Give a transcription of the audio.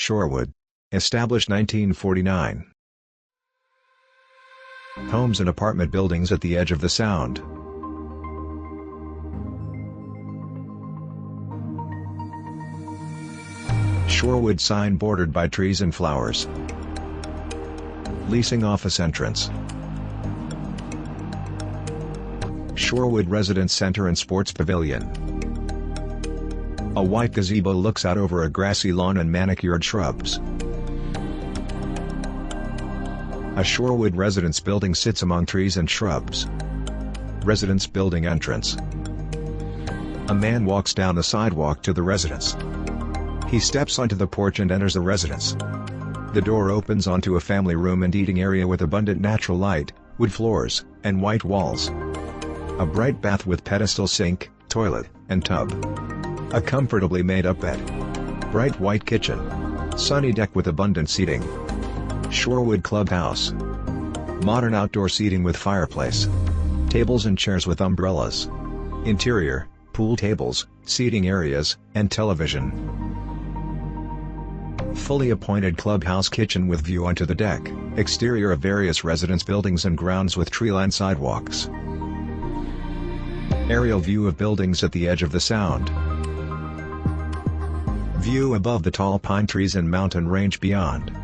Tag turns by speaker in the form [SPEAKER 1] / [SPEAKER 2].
[SPEAKER 1] Shorewood. Established 1949. Homes and apartment buildings at the edge of the Sound. Shorewood sign bordered by trees and flowers. Leasing office entrance. Shorewood Residence Center and Sports Pavilion. A white gazebo looks out over a grassy lawn and manicured shrubs. A Shorewood residence building sits among trees and shrubs. Residence building entrance. A man walks down the sidewalk to the residence. He steps onto the porch and enters the residence. The door opens onto a family room and eating area with abundant natural light, wood floors, and white walls. A bright bath with pedestal sink, toilet, and tub. A comfortably made-up bed. Bright white kitchen. Sunny deck with abundant seating. Shorewood Clubhouse. Modern outdoor seating with fireplace. Tables and chairs with umbrellas. Interior, pool tables, seating areas, and television. Fully appointed clubhouse kitchen with view onto the deck. Exterior of various residence buildings and grounds with tree-lined sidewalks. Aerial view of buildings at the edge of the Sound. View above the tall pine trees and mountain range beyond.